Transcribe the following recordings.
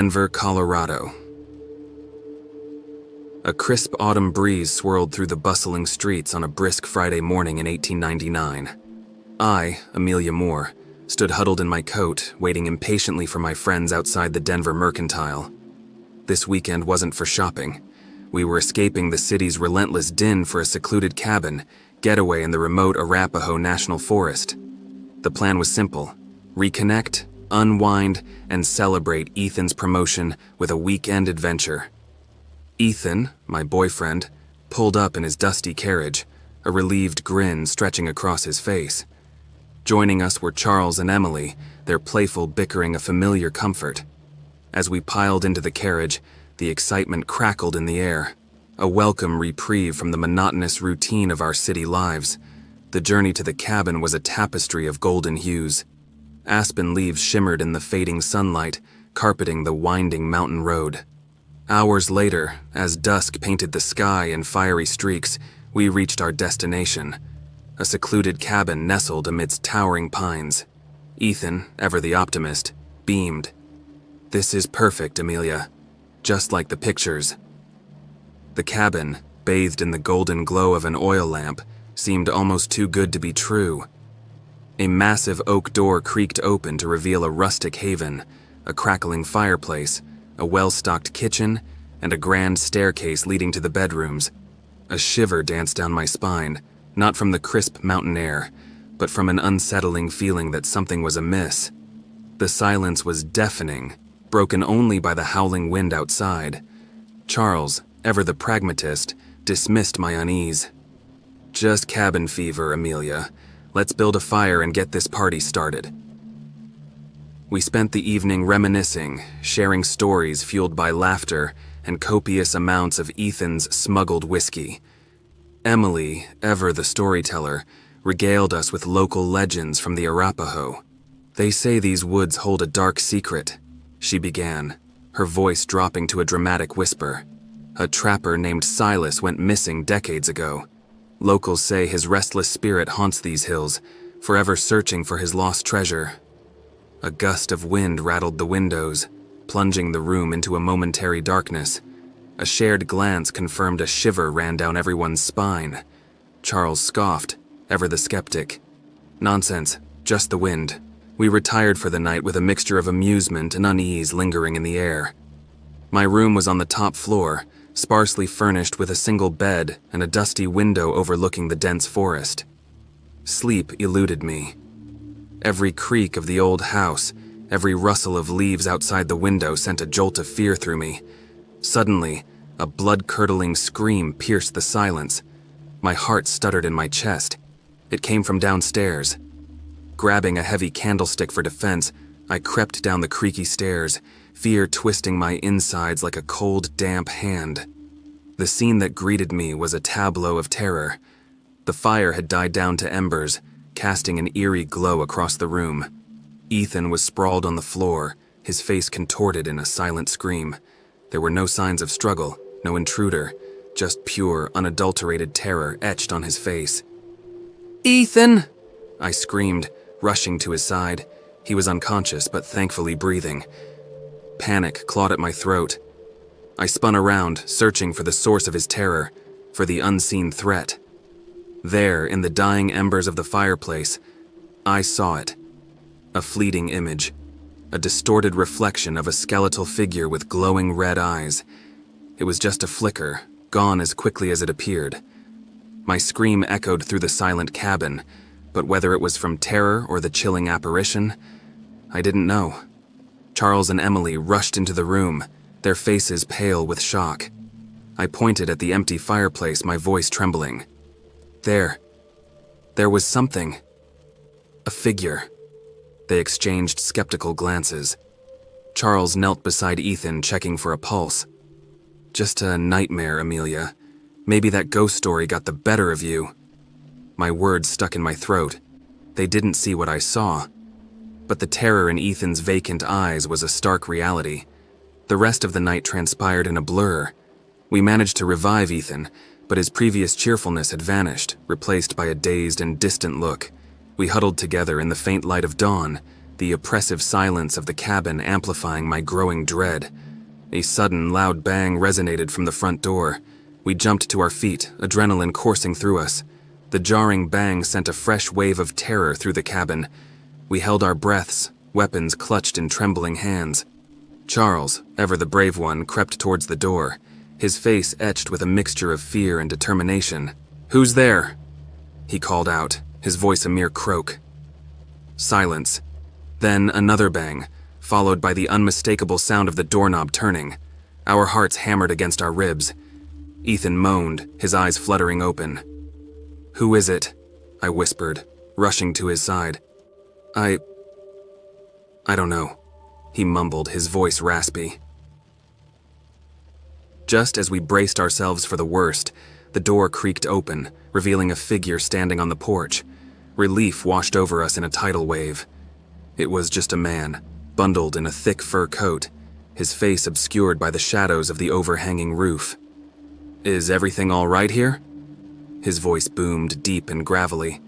Denver, Colorado. A crisp autumn breeze swirled through the bustling streets on a brisk Friday morning in 1899. I, Amelia Moore, stood huddled in my coat, waiting impatiently for my friends outside the Denver Mercantile. This weekend wasn't for shopping. We were escaping the city's relentless din for a secluded cabin, Getaway in the remote Arapahoe National Forest. The plan was simple: reconnect, unwind, and celebrate Ethan's promotion with a weekend adventure. Ethan, my boyfriend, pulled up in his dusty carriage, a relieved grin stretching across his face. Joining us were Charles and Emily, their playful bickering a familiar comfort. As we piled into the carriage, the excitement crackled in the air, a welcome reprieve from the monotonous routine of our city lives. The journey to the cabin was a tapestry of golden hues. Aspen leaves shimmered in the fading sunlight, carpeting the winding mountain road. Hours later, as dusk painted the sky in fiery streaks, we reached our destination, a secluded cabin nestled amidst towering pines. Ethan, ever the optimist, beamed. "This is perfect, Amelia. Just like the pictures." The cabin, bathed in the golden glow of an oil lamp, seemed almost too good to be true. A massive oak door creaked open to reveal a rustic haven, a crackling fireplace, a well-stocked kitchen, and a grand staircase leading to the bedrooms. A shiver danced down my spine, not from the crisp mountain air, but from an unsettling feeling that something was amiss. The silence was deafening, broken only by the howling wind outside. Charles, ever the pragmatist, dismissed my unease. "Just cabin fever, Amelia. Let's build a fire and get this party started." We spent the evening reminiscing, sharing stories fueled by laughter and copious amounts of Ethan's smuggled whiskey. Emily, ever the storyteller, regaled us with local legends from the Arapahoe. "They say these woods hold a dark secret," she began, her voice dropping to a dramatic whisper. "A trapper named Silas went missing decades ago. Locals say his restless spirit haunts these hills, forever searching for his lost treasure." A gust of wind rattled the windows, plunging the room into a momentary darkness. A shared glance confirmed a shiver ran down everyone's spine. Charles scoffed, ever the skeptic. "Nonsense, just the wind." We retired for the night with a mixture of amusement and unease lingering in the air. My room was on the top floor, sparsely furnished with a single bed and a dusty window overlooking the dense forest. Sleep eluded me. Every creak of the old house, every rustle of leaves outside the window sent a jolt of fear through me. Suddenly, a blood-curdling scream pierced the silence. My heart stuttered in my chest. It came from downstairs. Grabbing a heavy candlestick for defense, I crept down the creaky stairs, fear twisting my insides like a cold, damp hand. The scene that greeted me was a tableau of terror. The fire had died down to embers, casting an eerie glow across the room. Ethan was sprawled on the floor, his face contorted in a silent scream. There were no signs of struggle, no intruder, just pure, unadulterated terror etched on his face. "Ethan!" I screamed, rushing to his side. He was unconscious, but thankfully breathing. Panic clawed at my throat. I spun around, searching for the source of his terror, for the unseen threat. There, in the dying embers of the fireplace, I saw it. A fleeting image, a distorted reflection of a skeletal figure with glowing red eyes. It was just a flicker, gone as quickly as it appeared. My scream echoed through the silent cabin, but whether it was from terror or the chilling apparition, I didn't know. Charles and Emily rushed into the room, their faces pale with shock. I pointed at the empty fireplace, my voice trembling. There was something. A figure. They exchanged skeptical glances. Charles knelt beside Ethan, checking for a pulse. "Just a nightmare, Amelia. Maybe that ghost story got the better of you." My words stuck in my throat. They didn't see what I saw. But the terror in Ethan's vacant eyes was a stark reality. The rest of the night transpired in a blur. We managed to revive Ethan, but his previous cheerfulness had vanished, replaced by a dazed and distant look. We huddled together in the faint light of dawn, the oppressive silence of the cabin amplifying my growing dread. A sudden, loud bang resonated from the front door. We jumped to our feet, adrenaline coursing through us. The jarring bang sent a fresh wave of terror through the cabin. We held our breaths, weapons clutched in trembling hands. Charles, ever the brave one, crept towards the door, his face etched with a mixture of fear and determination. "Who's there?" he called out, his voice a mere croak. Silence. Then another bang, followed by the unmistakable sound of the doorknob turning. Our hearts hammered against our ribs. Ethan moaned, his eyes fluttering open. "Who is it?" I whispered, rushing to his side. I don't know," he mumbled, his voice raspy. Just as we braced ourselves for the worst, the door creaked open, revealing a figure standing on the porch. Relief washed over us in a tidal wave. It was just a man, bundled in a thick fur coat, his face obscured by the shadows of the overhanging roof. "Is everything all right here?" His voice boomed deep and gravelly.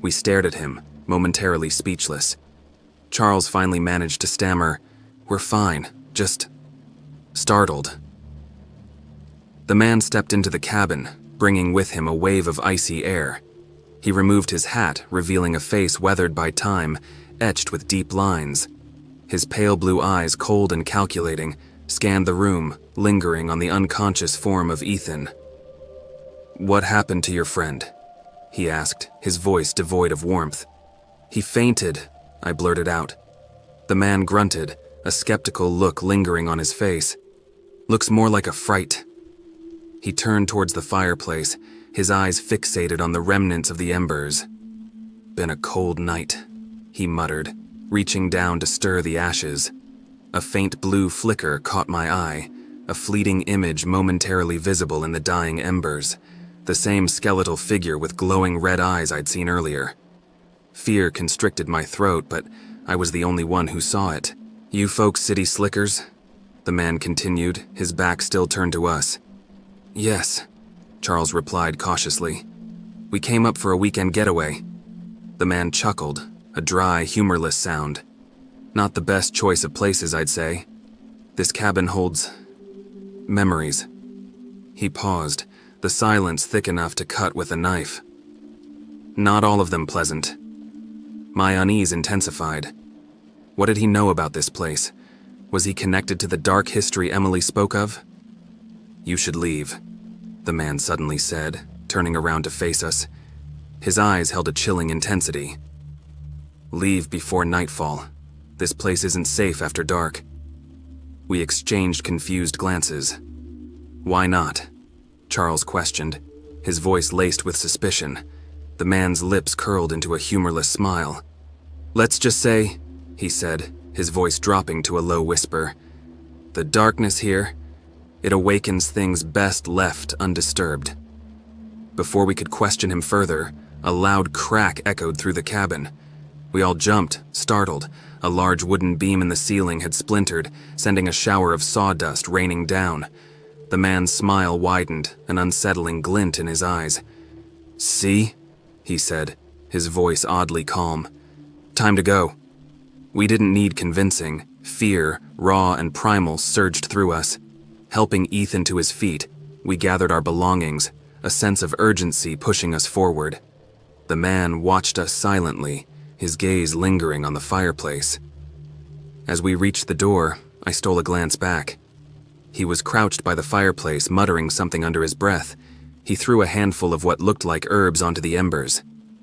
We stared at him, momentarily speechless. Charles finally managed to stammer, "We're fine, just startled." The man stepped into the cabin, bringing with him a wave of icy air. He removed his hat, revealing a face weathered by time, etched with deep lines. His pale blue eyes, cold and calculating, scanned the room, lingering on the unconscious form of Ethan. "What happened to your friend?" he asked, his voice devoid of warmth. "He fainted," I blurted out. The man grunted, a skeptical look lingering on his face. "Looks more like a fright." He turned towards the fireplace, his eyes fixated on the remnants of the embers. "Been a cold night," he muttered, reaching down to stir the ashes. A faint blue flicker caught my eye, a fleeting image momentarily visible in the dying embers, the same skeletal figure with glowing red eyes I'd seen earlier. Fear constricted my throat, but I was the only one who saw it. "You folks city slickers?" the man continued, his back still turned to us. "Yes," Charles replied cautiously. "We came up for a weekend getaway." The man chuckled, a dry, humorless sound. "Not the best choice of places, I'd say. This cabin holds memories." He paused, the silence thick enough to cut with a knife. "Not all of them pleasant." My unease intensified. What did he know about this place? Was he connected to the dark history Emily spoke of? "You should leave," the man suddenly said, turning around to face us. His eyes held a chilling intensity. "Leave before nightfall. This place isn't safe after dark." We exchanged confused glances. "Why not?" Charles questioned, his voice laced with suspicion. The man's lips curled into a humorless smile. "Let's just say," he said, his voice dropping to a low whisper, "the darkness here, it awakens things best left undisturbed." Before we could question him further, a loud crack echoed through the cabin. We all jumped, startled. A large wooden beam in the ceiling had splintered, sending a shower of sawdust raining down. The man's smile widened, an unsettling glint in his eyes. "See?" he said, his voice oddly calm. "Time to go." We didn't need convincing. Fear, raw and primal, surged through us. Helping Ethan to his feet, we gathered our belongings, a sense of urgency pushing us forward. The man watched us silently, his gaze lingering on the fireplace. As we reached the door, I stole a glance back. He was crouched by the fireplace, muttering something under his breath. He threw a handful of what looked like herbs onto the embers.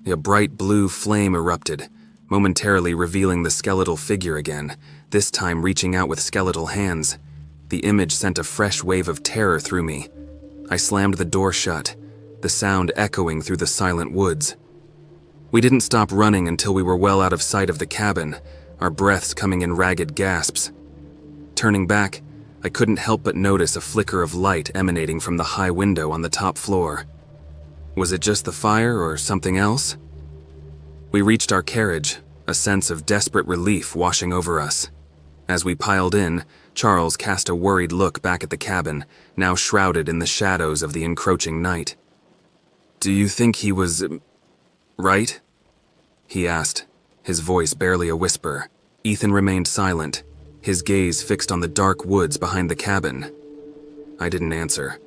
A bright blue flame erupted, momentarily revealing the skeletal figure again, this time reaching out with skeletal hands. The image sent a fresh wave of terror through me. I slammed the door shut, the sound echoing through the silent woods. We didn't stop running until we were well out of sight of the cabin, our breaths coming in ragged gasps. Turning back, I couldn't help but notice a flicker of light emanating from the high window on the top floor. Was it just the fire or something else? We reached our carriage, a sense of desperate relief washing over us. As we piled in, Charles cast a worried look back at the cabin, now shrouded in the shadows of the encroaching night. "Do you think he was right?" he asked, his voice barely a whisper. Ethan remained silent, his gaze fixed on the dark woods behind the cabin. I didn't answer.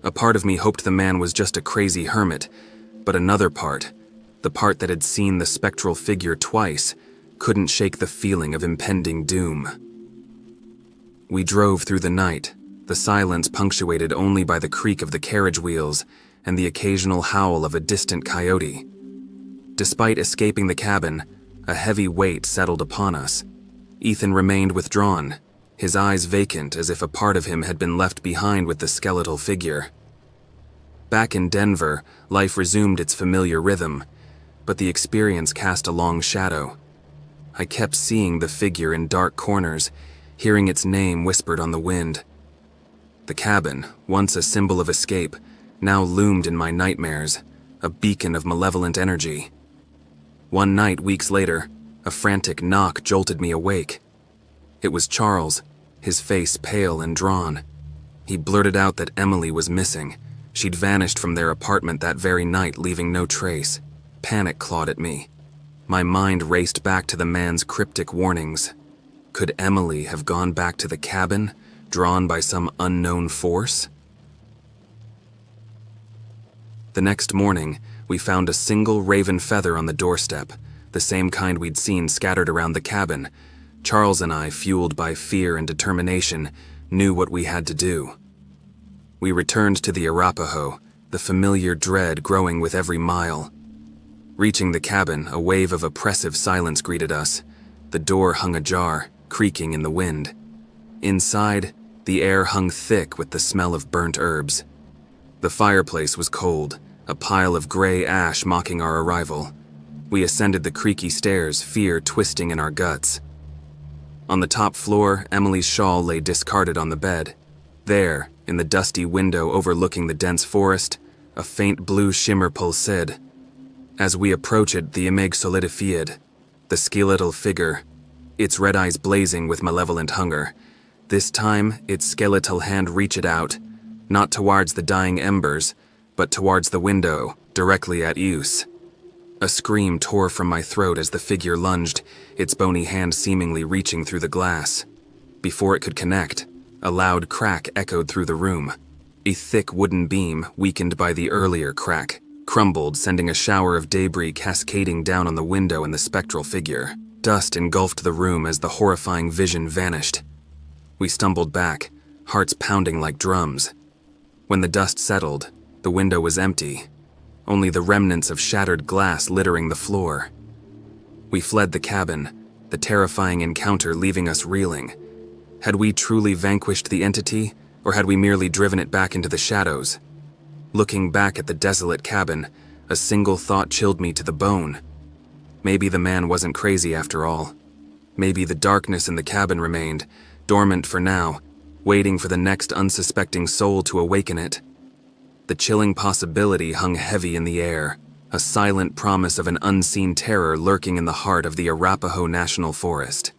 A part of me hoped the man was just a crazy hermit, but another part, the part that had seen the spectral figure twice, couldn't shake the feeling of impending doom. We drove through the night, the silence punctuated only by the creak of the carriage wheels and the occasional howl of a distant coyote. Despite escaping the cabin, a heavy weight settled upon us. Ethan remained withdrawn, his eyes vacant as if a part of him had been left behind with the skeletal figure. Back in Denver, life resumed its familiar rhythm, but the experience cast a long shadow. I kept seeing the figure in dark corners, hearing its name whispered on the wind. The cabin, once a symbol of escape, now loomed in my nightmares, a beacon of malevolent energy. One night, weeks later, a frantic knock jolted me awake. It was Charles, his face pale and drawn. He blurted out that Emily was missing. She'd vanished from their apartment that very night, leaving no trace. Panic clawed at me. My mind raced back to the man's cryptic warnings. Could Emily have gone back to the cabin, drawn by some unknown force? The next morning, we found a single raven feather on the doorstep, the same kind we'd seen scattered around the cabin. Charles and I, fueled by fear and determination, knew what we had to do. We returned to the Arapaho, the familiar dread growing with every mile. Reaching the cabin, a wave of oppressive silence greeted us. The door hung ajar, creaking in the wind. Inside, the air hung thick with the smell of burnt herbs. The fireplace was cold, a pile of gray ash mocking our arrival. We ascended the creaky stairs, fear twisting in our guts. On the top floor, Emily's shawl lay discarded on the bed. There, in the dusty window overlooking the dense forest, a faint blue shimmer pulsed. As we approached it, the image solidified, the skeletal figure, its red eyes blazing with malevolent hunger. This time, its skeletal hand reached out, not towards the dying embers, but towards the window, directly at us. A scream tore from my throat as the figure lunged, its bony hand seemingly reaching through the glass. Before it could connect, a loud crack echoed through the room. A thick wooden beam, weakened by the earlier crack, crumbled, sending a shower of debris cascading down on the window and the spectral figure. Dust engulfed the room as the horrifying vision vanished. We stumbled back, hearts pounding like drums. When the dust settled, the window was empty, only the remnants of shattered glass littering the floor. We fled the cabin, the terrifying encounter leaving us reeling. Had we truly vanquished the entity, or had we merely driven it back into the shadows? Looking back at the desolate cabin, a single thought chilled me to the bone. Maybe the man wasn't crazy after all. Maybe the darkness in the cabin remained, dormant for now, waiting for the next unsuspecting soul to awaken it. The chilling possibility hung heavy in the air, a silent promise of an unseen terror lurking in the heart of the Arapaho National Forest.